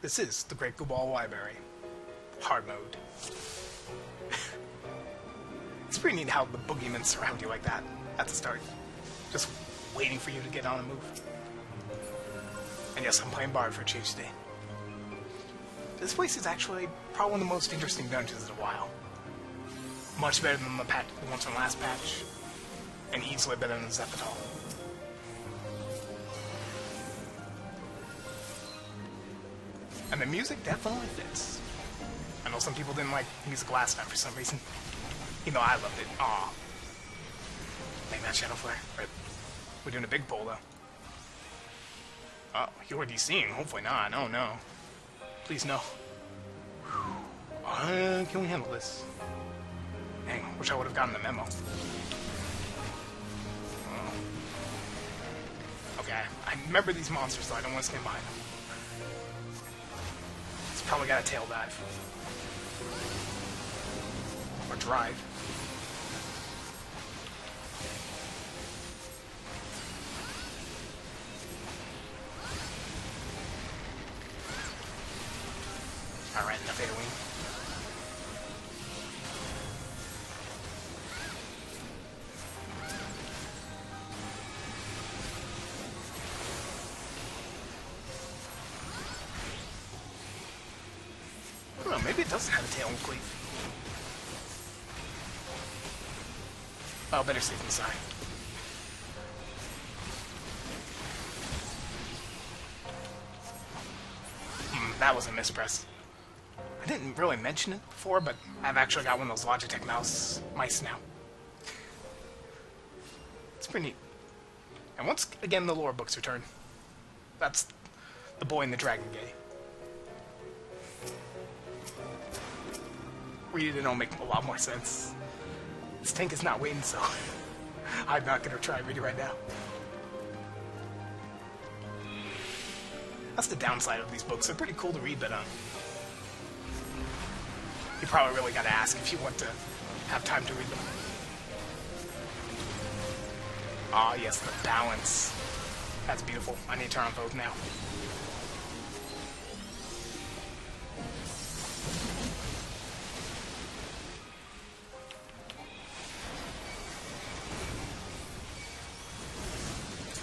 This is the Great Gubal Library. Hard mode. It's pretty neat how the boogeymen surround you like that at the start. Just waiting for you to get on a move. And yes, I'm playing Bard for a change today. This place is actually probably one of the most interesting dungeons in a while. Much better than the ones from the last patch. And easily better than Zephytal. And the music definitely fits. I know some people didn't like music last time for some reason. Even though I loved it. Aw. Maybe that Shadow Flare. Right. We're doing a big pull though. Oh, you're already seeing. Hopefully not. Oh no. Please no. Can we handle this? Dang, wish I would have gotten the memo. Oh. Okay, I remember these monsters though. I don't want to stand behind them. It's probably got a tail dive. Or drive. Alright, enough AoE. I don't know, maybe it doesn't have a tail and cleave. Oh, better safe than sorry. That was a mispress. I didn't really mention it before, but I've actually got one of those Logitech mice now. It's pretty neat. And once again, the lore books return. That's the boy and the dragon gay. Read it and it'll make a lot more sense. This tank is not waiting, so I'm not gonna try and read it right now. That's the downside of these books. They're pretty cool to read, but you probably really gotta ask if you want to have time to read them. Ah, yes, the balance. That's beautiful. I need to turn on both now.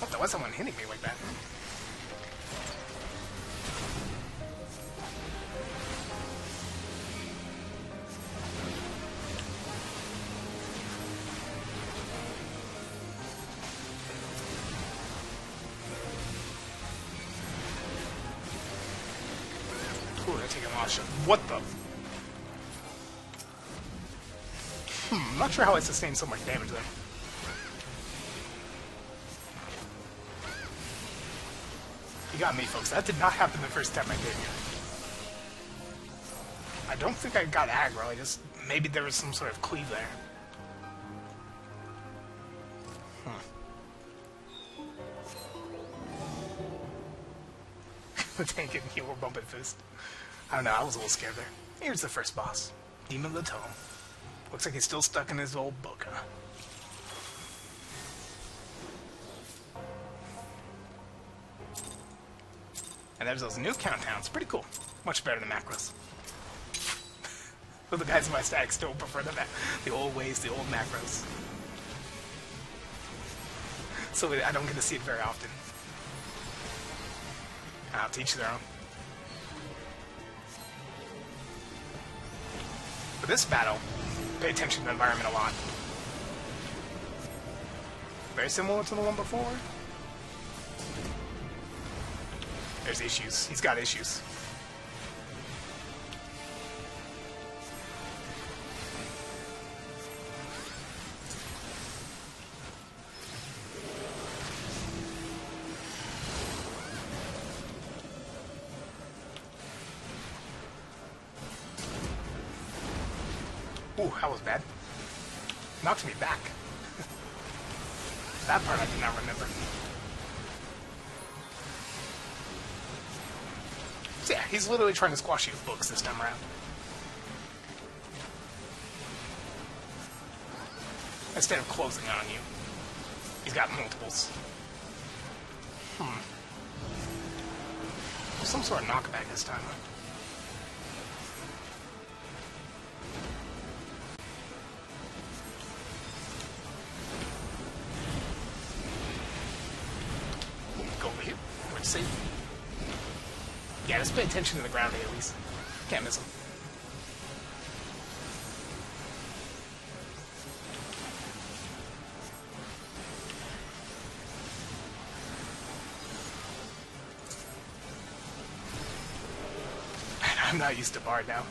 What the? Why's someone hitting me like that? Ooh, they're taking a lot of shit. What the? I'm not sure how I sustained so much damage there. You got me, folks. That did not happen the first time I did here. I don't think I got aggro. I just... maybe there was some sort of cleave there. The tank and heal were bumping fist. I don't know, I was a little scared there. Here's the first boss. Demon of the Tome. Looks like he's still stuck in his old book, huh? And there's those new countdowns. Pretty cool. Much better than macros. But the guys in my stack still prefer the old ways, the old macros. So I don't get to see it very often. I'll teach their own. For this battle, pay attention to the environment a lot. Very similar to the one before. There's issues. He's got issues. Ooh, that was bad. Knocked me back. That part I did not remember. So yeah, he's literally trying to squash you with books this time around. Instead of closing on you. He's got multiples. some sort of knockback this time. Go over here. Where'd you see? Yeah, just pay attention to the ground AoEs. Can't miss them. I'm not used to Bard now.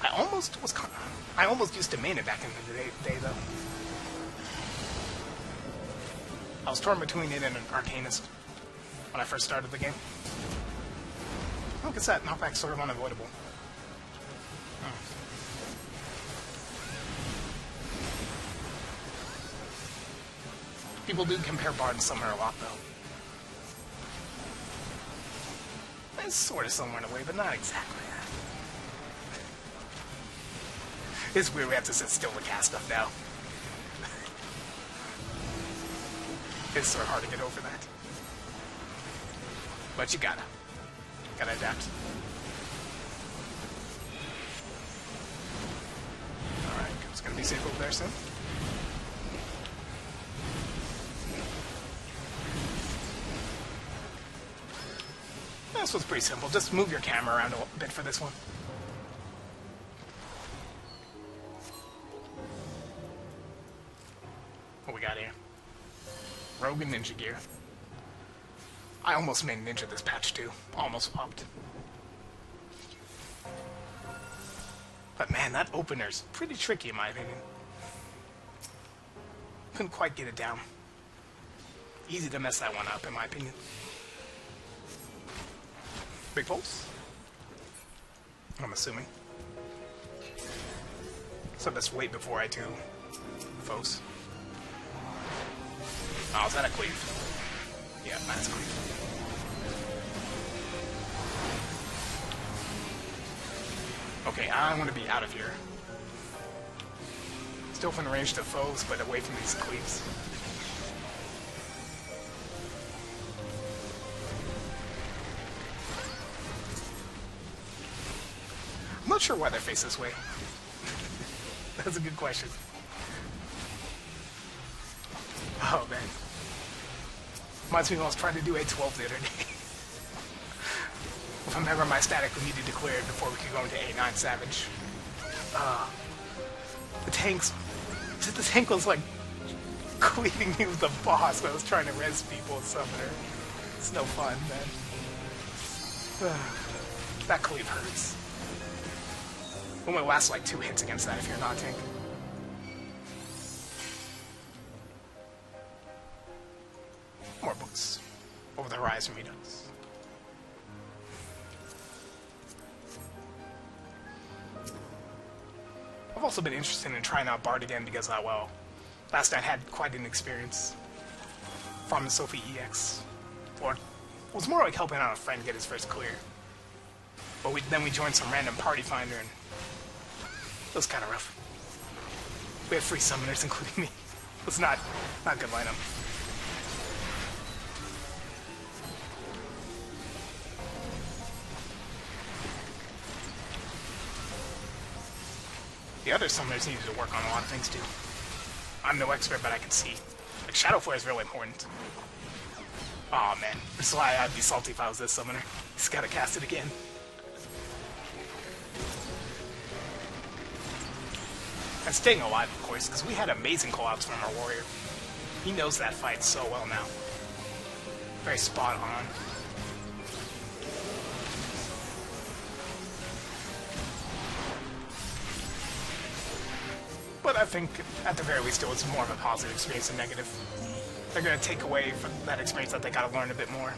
I almost used to main it back in the day though. I was torn between it and an Arcanist when I first started the game. I guess that knockback's sort of unavoidable. People do compare Bard and Summoner a lot though. It's sort of somewhere in a way, but not exactly that. It's weird we have to sit still to cast stuff now. It's sort of hard to get over that. But you gotta adapt. Alright, it's gonna be safe over there soon. This was pretty simple. Just move your camera around a bit for this one. What we got here? Rogue and Ninja gear. I almost made Ninja this patch too. Almost swapped. But man, that opener's pretty tricky in my opinion. Couldn't quite get it down. Easy to mess that one up in my opinion. Big pulse? I'm assuming. So let's wait before I do foes. Oh, is that a cleave? Yeah, that's a cleave. Okay, I want to be out of here. Still within range to foes, but away from these cleaves. I'm not sure why they're faced this way. That's a good question. Oh, man. Reminds me when I was trying to do A12 the other day. If I remember my static, we needed to clear it before we could go into A9 Savage. The tank was like cleaving me with the boss when I was trying to res people with Summoner. It's no fun, man. That cleave hurts. Only lasts like 2 hits against that if you're not a tank. More books. Over the Horizon Redux. I've also been interested in trying out Bard again because, well, last night had quite an experience from the Sophie EX. Or it was more like helping out a friend get his first clear. But then we joined some random party finder and it was kind of rough. We had 3 summoners, including me. It was not a good lineup. The other summoners needed to work on a lot of things too. I'm no expert, but I can see. Like, Shadow Flare is really important. Aw, man. This is why I'd be salty if I was this summoner. Just gotta cast it again. And staying alive, of course, because we had amazing callouts from our warrior. He knows that fight so well now. Very spot on. But I think, at the very least, it was more of a positive experience than negative. They're going to take away from that experience that they got to learn a bit more.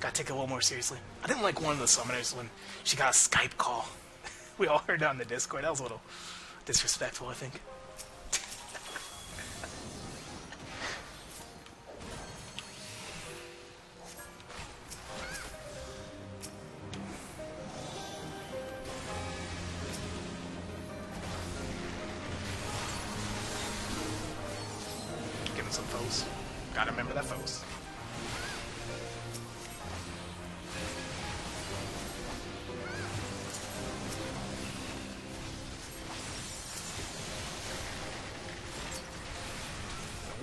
Got to take it a little more seriously. I didn't like one of the summoners when she got a Skype call. We all heard it on the Discord. That was a little disrespectful, I think. Give him some foes. Gotta remember that foes.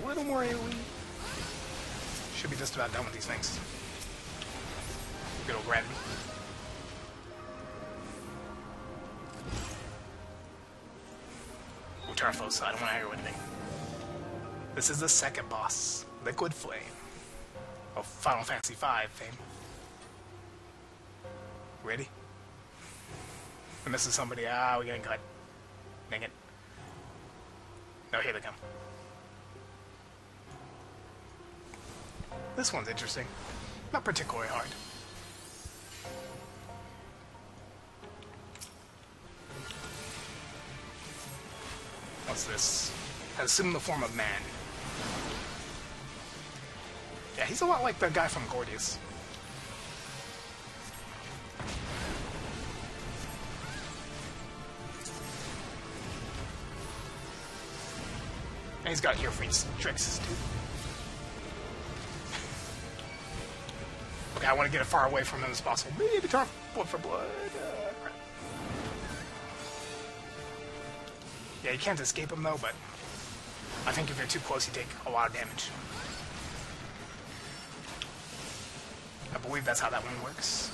a little more AoE. Should be just about done with these things. Good old gravity. Utarfos, so I don't want to argue with anything. This is the second boss, Liquid Flame, of Final Fantasy V fame. Ready? I'm missing somebody. Ah, we're getting cut. Dang it. No, here they come. This one's interesting. Not particularly hard. What's this? Has assumed the form of man. Yeah, he's a lot like the guy from Gordius. And he's got ear freeze tricks, too. Okay, I want to get as far away from him as possible. Maybe turn blood for blood. Crap. Yeah, you can't escape him though, but I think if you're too close, you take a lot of damage. I believe that's how that one works.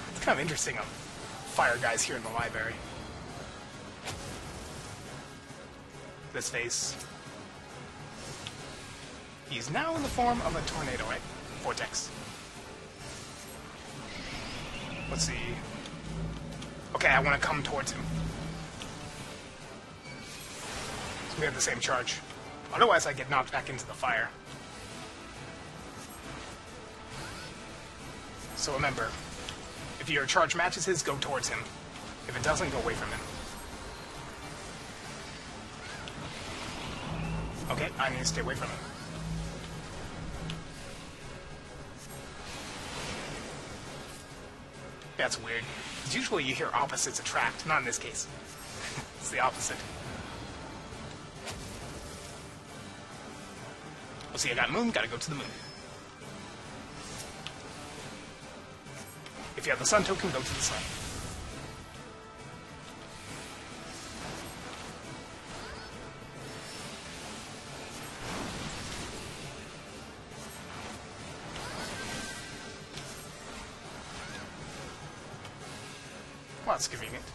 It's kind of interesting, fire guys here in the library. This face. He's now in the form of a tornado, right? Vortex. Let's see. Okay, I want to come towards him. So we have the same charge. Otherwise, I get knocked back into the fire. So remember, if your charge matches his, go towards him. If it doesn't, go away from him. Okay, I need to stay away from him. That's weird. Because usually you hear opposites attract. Not in this case. It's the opposite. Well, see, I got moon, gotta go to the moon. If you have the sun token, go to the sun. Well, that's convenient.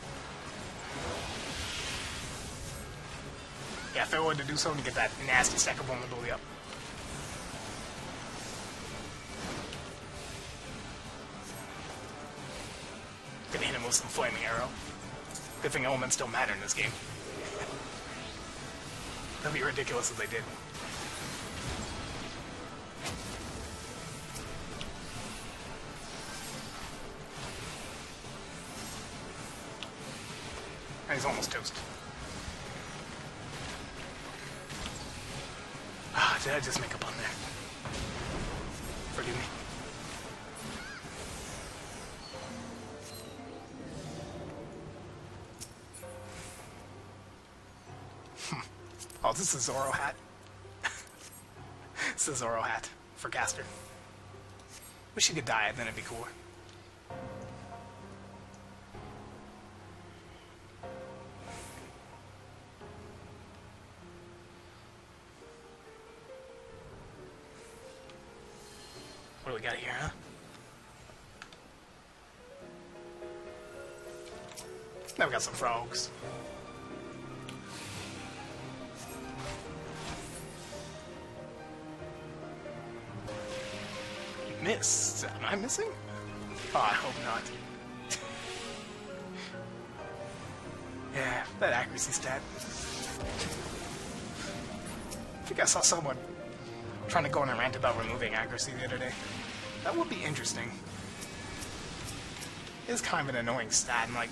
Yeah, if I wanted to do something to get that nasty stack of vulnerability up. Gonna hit him with some flaming arrow. Good thing elements don't matter in this game. That'd be ridiculous if they did. And he's almost toast. Ah, did I just make a pun there? Forgive me. Oh, this is a Zoro hat. It's a Zoro hat for Caster. Wish he could die, then it'd be cooler. What do we got here, huh? Now we got some frogs. Missed. Am I missing? Oh, I hope not. Yeah, that accuracy stat. I think I saw someone trying to go on a rant about removing accuracy the other day. That would be interesting. It is kind of an annoying stat, and like,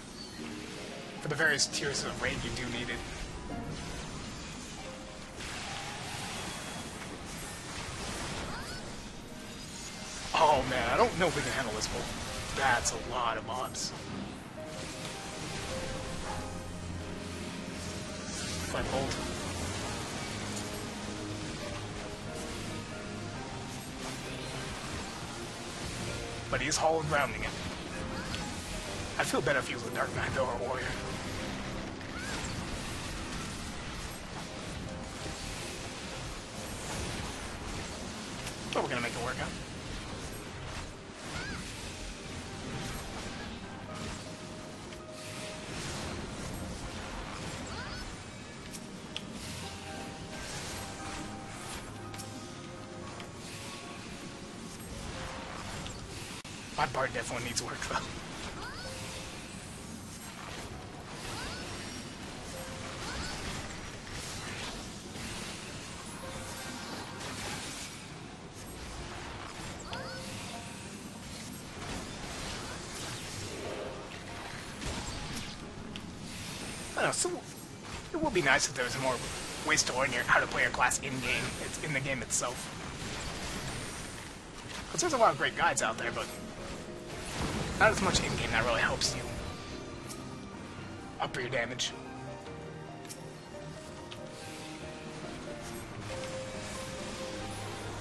for the various tiers of raid, you do need it. Oh man, I don't know if we can handle this bolt. That's a lot of mobs. Fire bolt. But he's hollow grounding it. I'd feel better if he was a Dark Knight though, or a warrior. But we're gonna make it work out. My part definitely needs work though. I don't know, so it would be nice if there was more ways to learn how to play your class in-game. It's in the game itself. Because there's a lot of great guides out there, but not as much in-game that really helps you up your damage.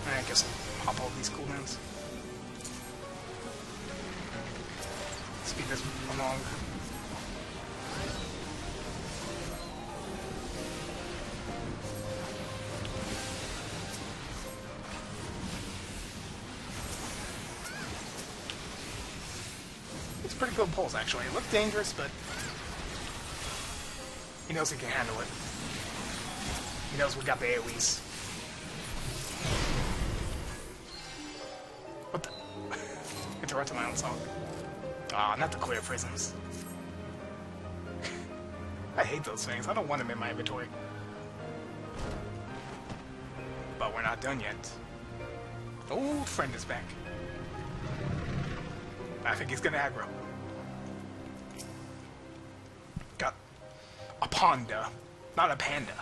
I guess I'll pop all these cooldowns. Speed this along. It's pretty good pulls, actually. It looked dangerous, but he knows he can handle it. He knows we got the AoEs. What the? Interrupted my own song. Aw, not the clear prisms. I hate those things. I don't want them in my inventory. But we're not done yet. Old friend is back. I think he's gonna aggro. Got a panda, not a panda.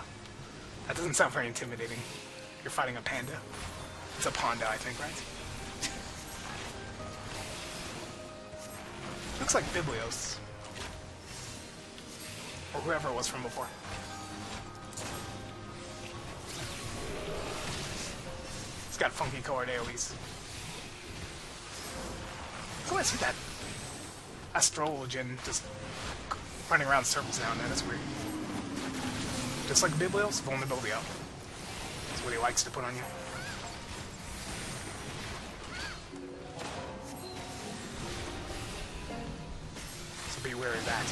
That doesn't sound very intimidating. You're fighting a panda. It's a panda, I think, right? Looks like Biblios. Or whoever it was from before. It's got funky colored AoEs. Oh, I see that astrologian just running around in circles now and then. That's weird. Just like Biblios, vulnerability up. That's what he likes to put on you. So be wary of that.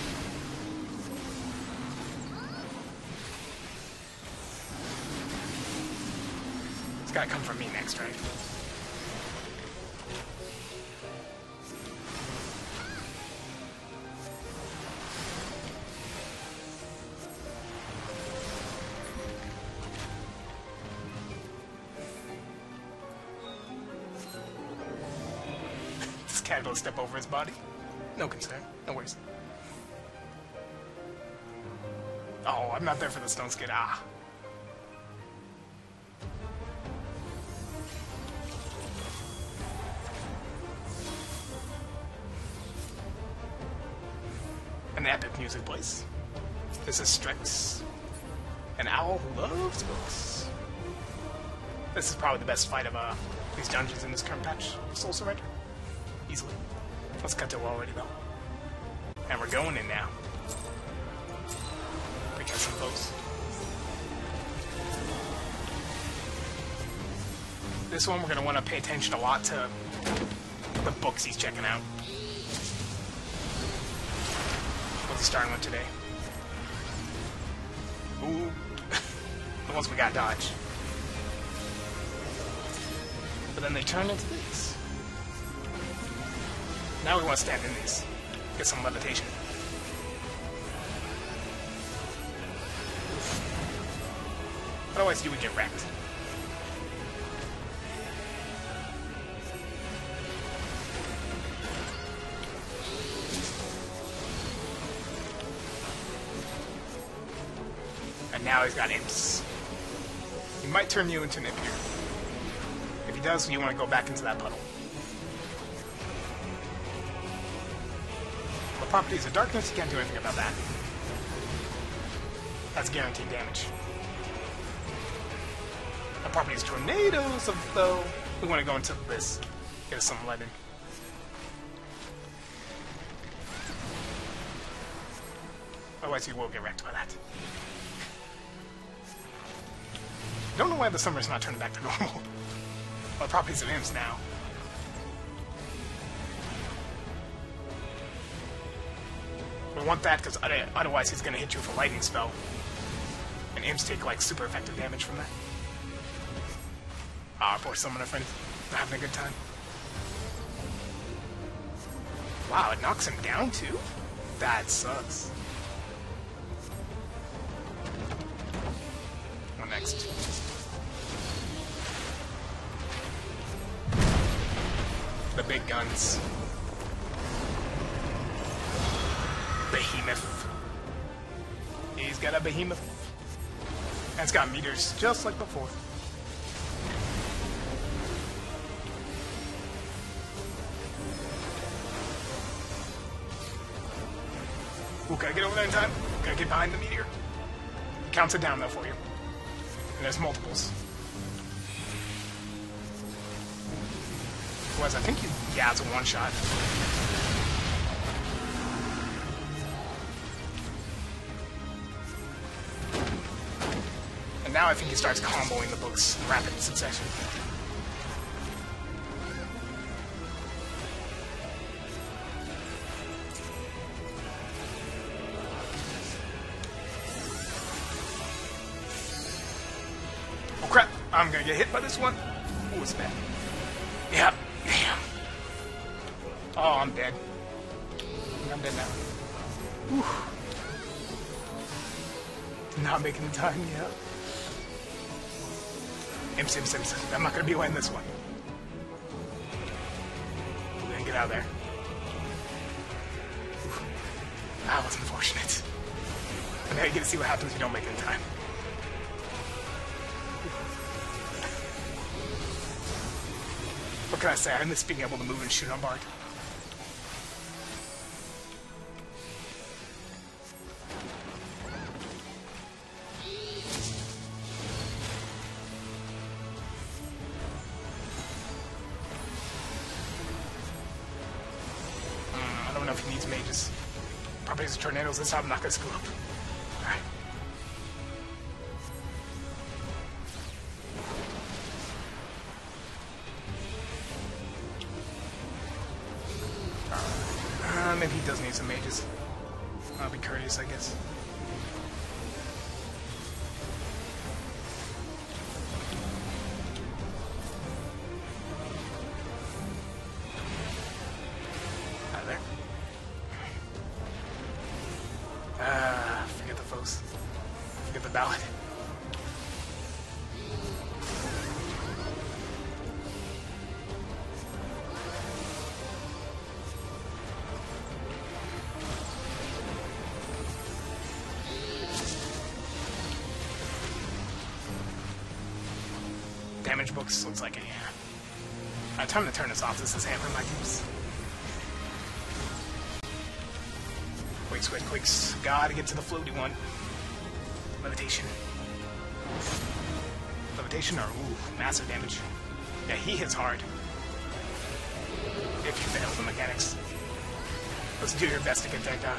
It's gotta come from me next, right? Casually step over his body. No concern. No worries. Oh, I'm not there for the stone skid. Ah. An epic music plays. This is Strix, an owl who loves books. This is probably the best fight of these dungeons in this current patch. Soul Surrender. Easily. Let's cut to it already, though. And we're going in now. Pick out some folks. This one, we're going to want to pay attention a lot to the books he's checking out. What's he starting with today? Ooh. The ones we got dodge. But then they turn into these. Now we want to stand in these. Get some levitation. Otherwise you would get wrecked. And now he's got Imps. He might turn you into an Imp here. If he does, you want to go back into that puddle. Properties of darkness, you can't do anything about that. That's guaranteed damage. The properties tornadoes, though, we want to go into this. Get us some Leaden. Otherwise you will get wrecked by that. Don't know why the summer's not turning back to normal. Well, properties of Imps now. We want that because otherwise he's going to hit you with a lightning spell. And Imps take like super effective damage from that. Ah, poor summoner friend. Not having a good time. Wow, it knocks him down too? That sucks. What next? The big guns. Behemoth. He's got a behemoth. And it's got meters, just like before. Ooh, gotta get over there in time. Gotta get behind the meteor. It counts it down though for you. And there's multiples. Otherwise, I think you... Yeah, it's a one-shot. And now I think he starts comboing the books in rapid succession. Oh crap! I'm gonna get hit by this one. Oh, it's bad. Yeah. Damn. Oh, I'm dead. I'm dead now. Whew. Not making the time yet. Imps. I'm not gonna be winning this one. We're gonna get out of there. Oof. That was unfortunate. And now you get to see what happens if you don't make it in time. What can I say? I miss being able to move and shoot on Bard. I don't know if he needs mages. Probably has tornadoes this time. I'm not going to screw up. Alright. Maybe he does need some mages. I'll be courteous, I guess. Out of there. Forget the foes. Forget the ballad. Damage books looks like it, yeah. Alright, time to turn this off. This is hammering my games. Quakes. Gotta get to the floaty one. Levitation. Levitation or ooh, massive damage. Yeah, he hits hard. If you fail the mechanics. Let's do your best to get that done.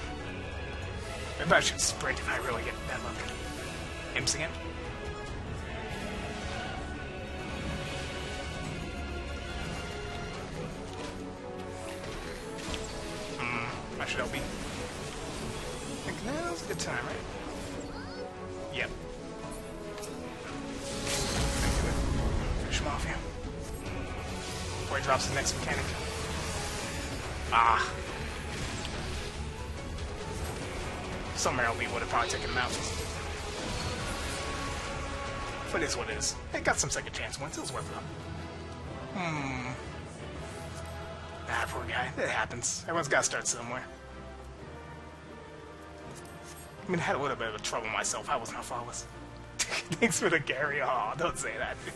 Maybe I should sprint if I really get that lucky. Imps again. I should help me. I think now's a good time, right? Yep. Finish him off here. Before he drops the next mechanic. Ah. Some LB would have probably taken him out. But it is what it is. It got some second chance once. It was worth it. Ah, poor guy. It happens. Everyone's got to start somewhere. I mean, I had a little bit of trouble myself. I was not flawless. Thanks for the carry. Oh, don't say that, dude.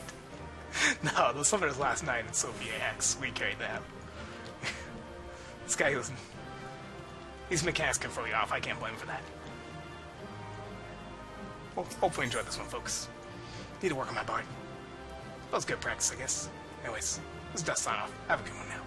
No, the summoners last night in Sophia X, we carried that. This guy was... These mechanics can throw you off. I can't blame him for that. Well, hopefully you enjoyed this one, folks. Need to work on my bard. That was good practice, I guess. Anyways, this is Dust sign off. Have a good one now.